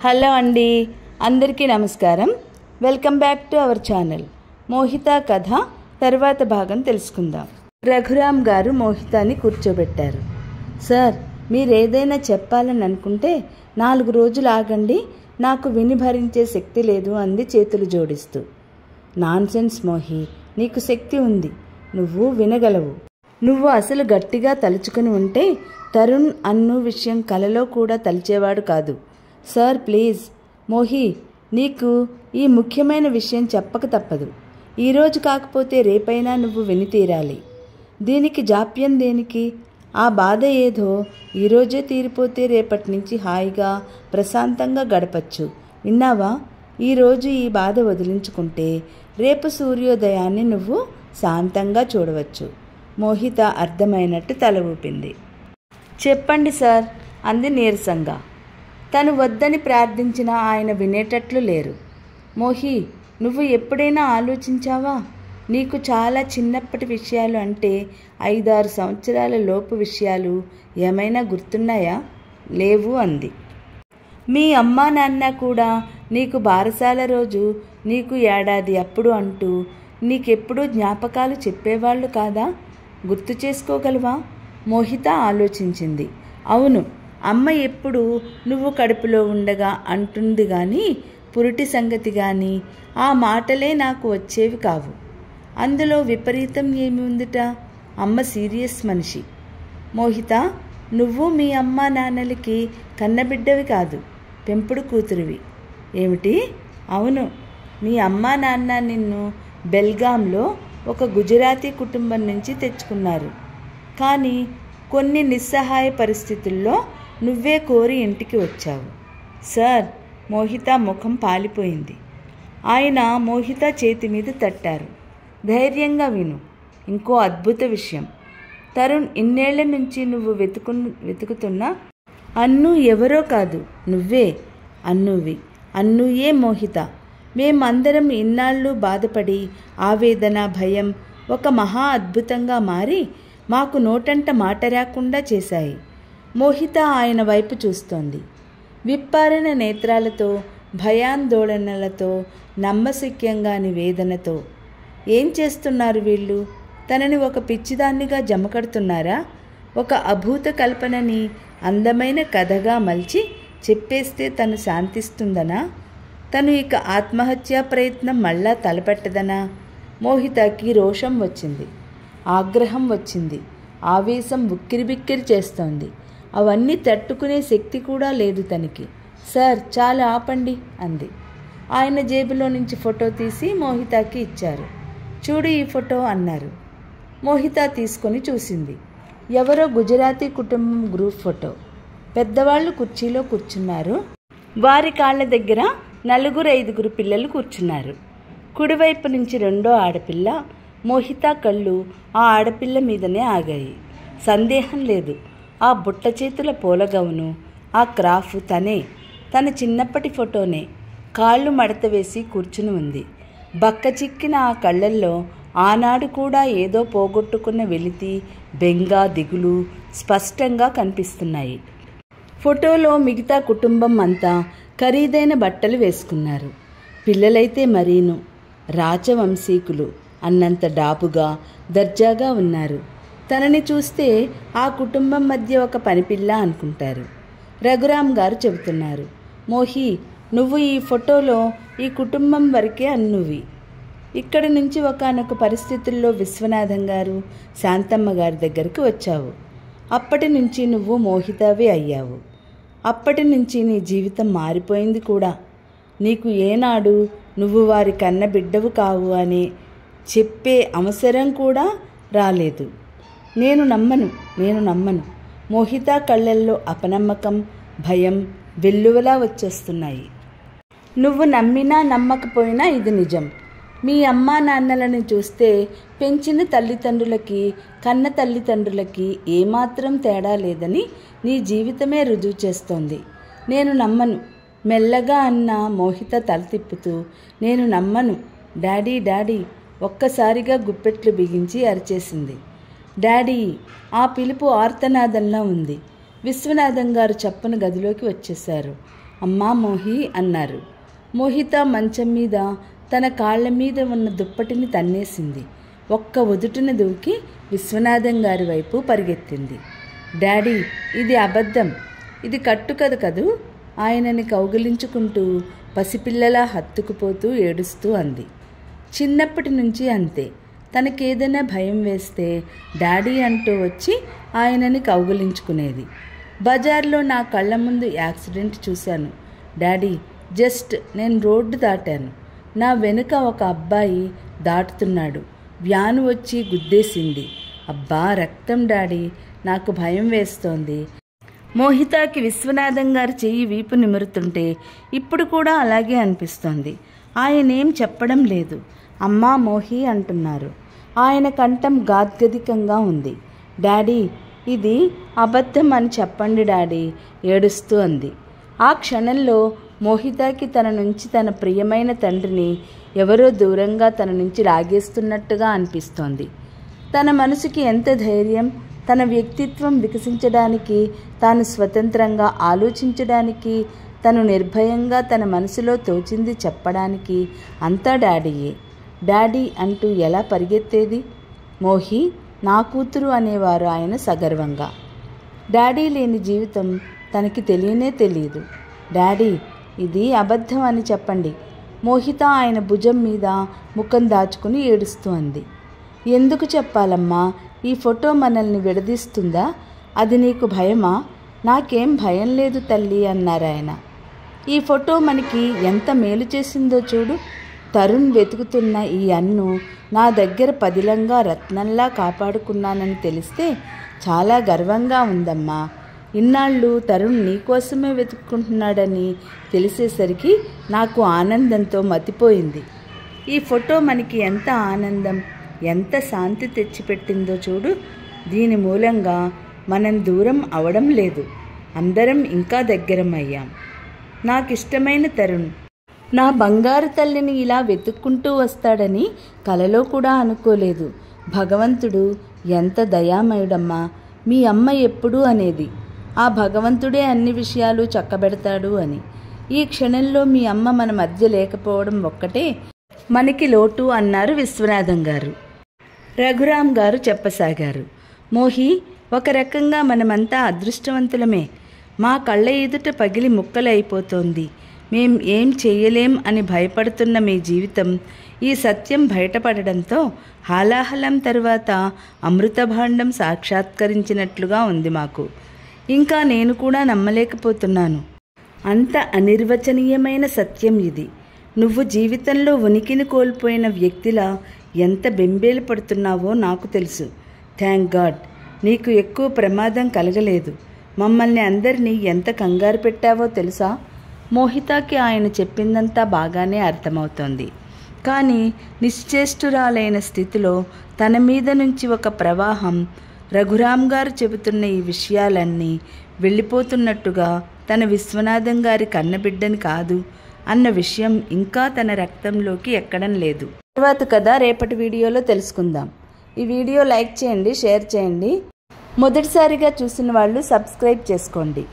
Hello అండి, అందరికీ నమస్కారం. Welcome back to our channel. Mohita కథ తర్వాత భాగం తెలుసుకుందాం. రఘురామ్ గారు మోహితాని కూర్చోబెట్టారు. సార్, మీరేదైనా చెప్పాలని అనుకుంటే 4 రోజులు ఆగండి, నాకు విని భరించే శక్తి లేదు అంది చేతులు జోడిస్తూ. నాన్సెన్స్ మోహి, నీకు శక్తి ఉంది, నువ్వు వినగలవు. నువ్వు అసలు గట్టిగా తలుచుకుని ఉంటే తరుణ్ అన్ను విషయం కలలో కూడా తలిచేవాడు కాదు. సార్ ప్లీజ్, మోహి, నీకు ఈ ముఖ్యమైన విషయం చెప్పక తప్పదు. ఈరోజు కాకపోతే రేపైనా నువ్వు విని తీరాలి. దీనికి జాప్యం దేనికి? ఆ బాధ ఏదో ఈరోజే తీరిపోతే రేపటి నుంచి హాయిగా ప్రశాంతంగా గడపచ్చు. విన్నావా? ఈరోజు ఈ బాధ వదిలించుకుంటే రేపు సూర్యోదయాన్ని నువ్వు శాంతంగా చూడవచ్చు. మోహిత అర్థమైనట్టు తల ఊపింది. చెప్పండి సార్ అంది నీరసంగా. తను వద్దని ప్రార్థించినా ఆయన వినేటట్లు లేరు. మోహి, నువ్వు ఎప్పుడైనా ఆలోచించావా? నీకు చాలా చిన్నప్పటి విషయాలు అంటే 5-6 సంవత్సరాల లోపు విషయాలు ఏమైనా గుర్తున్నాయా? లేవు అంది. మీ అమ్మా నాన్న కూడా నీకు బారసాల రోజు, నీకు ఏడాది అప్పుడు అంటూ నీకెప్పుడూ జ్ఞాపకాలు చెప్పేవాళ్ళు కాదా? గుర్తు చేసుకోగలవా? మోహిత ఆలోచించింది. అవును, అమ్మ ఎప్పుడు నువ్వు కడుపులో ఉండగా అంటుంది కానీ పురిటి సంగతి కానీ ఆ మాటలే నాకు వచ్చేవి కావు. అందులో విపరీతం ఏమి ఉందిట? అమ్మ సీరియస్ మనిషి. మోహిత, నువ్వు మీ అమ్మా నాన్నలకి కన్నబిడ్డవి కాదు, పెంపుడు కూతురివి. ఏమిటి? అవును, మీ అమ్మా నాన్న నిన్ను బెల్గాంలో ఒక గుజరాతీ కుటుంబం నుంచి తెచ్చుకున్నారు. కానీ కొన్ని నిస్సహాయ పరిస్థితుల్లో నువ్వే కోరి ఇంటికి వచ్చావు. సార్, మోహిత ముఖం పాలిపోయింది. ఆయన మోహిత చేతి మీద తట్టారు. ధైర్యంగా విను. ఇంకో అద్భుత విషయం. తరుణ్ ఇన్నేళ్ల నుంచి నువ్వు వెతుకుతున్న అన్ను ఎవరో కాదు, నువ్వే అన్నువి. అన్నుయే మోహిత. మేమందరం ఇన్నాళ్ళు బాధపడి ఆవేదన, భయం ఒక మహా అద్భుతంగా మారి మాకు నోటంట మాట రాకుండా చేశాయి. మోహిత ఆయన వైపు చూస్తోంది. విప్పారిన నేత్రాలతో, భయాందోళనలతో, నమ్మశక్యంగాని వేదనతో. ఏం చేస్తున్నారు వీళ్ళు? తనని ఒక పిచ్చిదాన్నిగా జమకడుతున్నారా? ఒక అభూత కల్పనని అందమైన కథగా మలిచి చెప్పేస్తే తను శాంతిస్తుందనా? తను ఇక ఆత్మహత్యా ప్రయత్నం మళ్ళా తలపెట్టదనా? మోహితకి రోషం వచ్చింది, ఆగ్రహం వచ్చింది, ఆవేశం ఉక్కిరిబిక్కిరి చేస్తోంది. అవన్నీ తట్టుకునే శక్తి కూడా లేదు తనకి. సార్, చాలా ఆపండి అంది. ఆయన జేబులో నుంచి ఫోటో తీసి మోహితకి ఇచ్చారు. చూడు ఈ ఫోటో అన్నారు. మోహిత తీసుకొని చూసింది. ఎవరో గుజరాతీ కుటుంబం గ్రూప్ ఫోటో. పెద్దవాళ్ళు కుర్చీలో కూర్చున్నారు. వారి కాళ్ళ దగ్గర 4-5 పిల్లలు కూర్చున్నారు. కుడివైపు నుంచి రెండో ఆడపిల్ల. మోహిత కళ్ళు ఆ ఆడపిల్ల మీదనే ఆగాయి. సందేహం లేదు, ఆ బుట్ట చేతుల పూలగౌను, ఆ క్రాఫ్ తనే, తన చిన్నప్పటి ఫోటోనే. కాళ్ళు మడత వేసి కూర్చుని ఉంది. బక్క చిక్కిన ఆ కళ్ళల్లో ఆనాడు కూడా ఏదో పోగొట్టుకున్న వెలితి, బెంగ, దిగులు స్పష్టంగా కనిపిస్తున్నాయి. ఫోటోలో మిగతా కుటుంబం అంతా ఖరీదైన బట్టలు వేసుకున్నారు. పిల్లలైతే మరీను రాచవంశీకులు అన్నంత డాబుగా, దర్జాగా ఉన్నారు. తనని చూస్తే ఆ కుటుంబం మధ్య ఒక పనిపిల్ల అనుకుంటారు. రఘురామ్ గారు చెబుతున్నారు. మోహి, నువ్వు ఈ ఫోటోలో ఈ కుటుంబం వరకే అన్నువి. ఇక్కడి నుంచి ఒకానొక పరిస్థితుల్లో విశ్వనాథం గారు, శాంతమ్మ గారి దగ్గరకు వచ్చావు. అప్పటి నుంచి నువ్వు మోహితవే అయ్యావు. అప్పటి నుంచి నీ జీవితం మారిపోయింది కూడా. నీకు ఏనాడు నువ్వు వారి కన్న బిడ్డవు కావు అని చెప్పే అవసరం కూడా రాలేదు. నేను నమ్మను. మోహిత కళ్ళల్లో అపనమ్మకం, భయం వెల్లువలా వచ్చేస్తున్నాయి. నువ్వు నమ్మినా నమ్మకపోయినా ఇది నిజం. మీ అమ్మా నాన్నలను చూస్తే పెంచిన తల్లిదండ్రులకి, కన్న తల్లిదండ్రులకి ఏమాత్రం తేడా లేదని నీ జీవితమే రుజువు చేస్తోంది. నేను నమ్మను, మెల్లగా అన్న మోహిత తల తిప్పుతూ. నేను నమ్మను డాడీ, డాడీ ఒక్కసారిగా గుప్పెట్లు బిగించి అరిచేసింది. డాడీ! ఆ పిలుపు ఆర్తనాదంలా ఉంది. విశ్వనాథం గారు చప్పున గదిలోకి వచ్చేశారు. అమ్మా మోహి అన్నారు. మోహిత మంచం మీద తన కాళ్ల మీద ఉన్న దుప్పటిని తన్నేసింది. ఒక్క ఉదుటున దూకి విశ్వనాథం గారి వైపు పరిగెత్తింది. డాడీ, ఇది అబద్ధం, ఇది కట్టుకథ కదూ ఆయనని కౌగిలించుకుంటూ పసిపిల్లలా హత్తుకుపోతూ ఏడుస్తూ అంది. చిన్నప్పటి నుంచి అంతే. తనకేదైనా భయం వేస్తే డాడీ అంటూ వచ్చి ఆయనని కౌగిలించుకునేది. బజార్లో నా కళ్ళ ముందు యాక్సిడెంట్ చూశాను డాడీ. జస్ట్ నేను రోడ్డు దాటాను. నా వెనుక ఒక అబ్బాయి దాటుతున్నాడు. వ్యాను వచ్చి గుద్దేసింది. అబ్బా రక్తం డాడీ, నాకు భయం వేస్తోంది. మోహితాకి విశ్వనాథం గారి చెయ్యి వీపు నిమురుతుంటే ఇప్పుడు కూడా అలాగే అనిపిస్తోంది. ఆయనేం చెప్పడం లేదు. అమ్మా మోహి అంటున్నారు. ఆయన కంఠం గాద్గదికంగా ఉంది. డాడీ, ఇది అబద్ధం అని చెప్పండి డాడీ, ఏడుస్తూ అంది. ఆ క్షణంలో మోహితాకి తన నుంచి తన ప్రియమైన తండ్రిని ఎవరో దూరంగా తన నుంచి లాగేస్తున్నట్టుగా అనిపిస్తోంది. తన మనసుకి ఎంత ధైర్యం, తన వ్యక్తిత్వం వికసించడానికి, తాను స్వతంత్రంగా ఆలోచించడానికి, తను నిర్భయంగా తన మనసులో తోచింది చెప్పడానికి అంతా డాడీయే. డాడీ అంటూ ఎలా పరిగెత్తేది? మోహి నా కూతురు అనేవారు ఆయన సగర్వంగా. డాడీ లేని జీవితం తనకి తెలియనే తెలియదు. డాడీ, ఇది అబద్ధం అని చెప్పండి. మోహిత ఆయన భుజం మీద ముఖం దాచుకుని ఏడుస్తూ అంది. ఎందుకు చెప్పాలమ్మా? ఈ ఫోటో మనల్ని విడదీస్తుందా? అది నీకు భయమా? నాకేం భయం లేదు తల్లి అన్నారాయన. ఈ ఫోటో మనకి ఎంత మేలు చేసిందో చూడు. తరుణ్ వెతుకుతున్న ఈ అన్ను నా దగ్గర పదిలంగా రత్నంలా కాపాడుకున్నానని తెలిస్తే చాలా గర్వంగా ఉందమ్మా. ఇన్నాళ్ళు తరుణ్ నీకోసమే వెతుక్కుంటున్నాడని తెలిసేసరికి నాకు ఆనందంతో మతిపోయింది. ఈ ఫోటో మనకి ఎంత ఆనందం, ఎంత శాంతి తెచ్చిపెట్టిందో చూడు. దీని మూలంగా మనం దూరం అవడం లేదు, అందరం ఇంకా దగ్గరం అయ్యాం. నాకిష్టమైన తరుణ్ నా బంగారు తల్లిని ఇలా వెతుక్కుంటూ వస్తాడని కలలో కూడా అనుకోలేదు. భగవంతుడు ఎంత దయామయుడమ్మా. మీ అమ్మ ఎప్పుడూ అనేది ఆ భగవంతుడే అన్ని విషయాలు చక్కబెడతాడు అని. ఈ క్షణంలో మీ అమ్మ మన మధ్య లేకపోవడం ఒక్కటే మనకి లోటు అన్నారు విశ్వనాథం గారు. రఘురామ్ గారు చెప్పసాగారు. మోహి, ఒక రకంగా మనమంతా అదృష్టవంతులమే. మా కళ్ళ ఎదుట పగిలి ముక్కలైపోతోంది. మేం ఏం చెయ్యలేం అని భయపడుతున్న మీ జీవితం ఈ సత్యం బయటపడడంతో హాలాహలం తరువాత అమృతభాండం సాక్షాత్కరించినట్లుగా ఉంది మాకు. ఇంకా నేను కూడా నమ్మలేకపోతున్నాను. అంత అనిర్వచనీయమైన సత్యం ఇది. నువ్వు జీవితంలో ఉనికిని కోల్పోయిన వ్యక్తిలా ఎంత బెంబేలు పడుతున్నావో నాకు తెలుసు. థ్యాంక్ గాడ్ నీకు ఎక్కువ ప్రమాదం కలగలేదు. మమ్మల్ని అందరినీ ఎంత కంగారు పెట్టావో తెలుసా? మోహితాకి ఆయన చెప్పిందంతా బాగానే అర్థమవుతోంది. కానీ నిశ్చేష్టురాలైన స్థితిలో తన మీద నుంచి ఒక ప్రవాహం రఘురామ్ గారు చెబుతున్న ఈ విషయాలన్నీ వెళ్ళిపోతున్నట్టుగా తన విశ్వనాథం గారి కన్నబిడ్డని కాదు అన్న విషయం ఇంకా తన రక్తంలోకి ఎక్కడం లేదు. తర్వాత కథ రేపటి వీడియోలో తెలుసుకుందాం. ఈ వీడియో లైక్ చేయండి, షేర్ చేయండి. మొదటిసారిగా చూసిన వాళ్ళు సబ్స్క్రైబ్ చేసుకోండి.